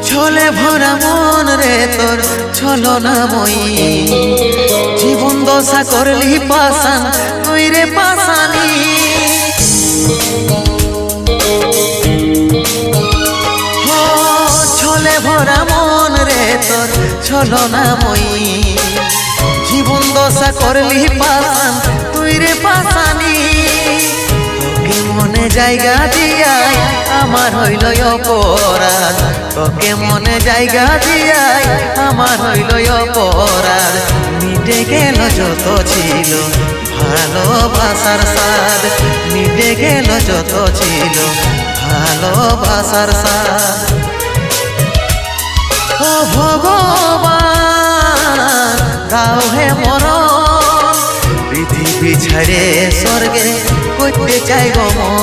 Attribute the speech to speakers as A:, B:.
A: ছলে ভরা মন রে তোর ছলনাময়ী, জীবন দশা করলি পাশান তুই রে পাশানি। ছলে ভরা মন রে তোর ছলনাময়ী, জীবন দশা করলি পাশান তুই রে পাশানি। তোকে মনে জায়গা দিয়াই আমার হইল অপরাধ, তোকে মনে জায়গা দিয়াই আমার হইল অপরাধ। মিটে গেল যত ছিল ভালোবাসার স্বাদ, মিটে গেল যত ছিল ভালোবাসার স্বাদ। ও ভগবান দাও হে মরণ, পৃথিবী ছেড়ে স্বর্গে করতে চাই গো মন।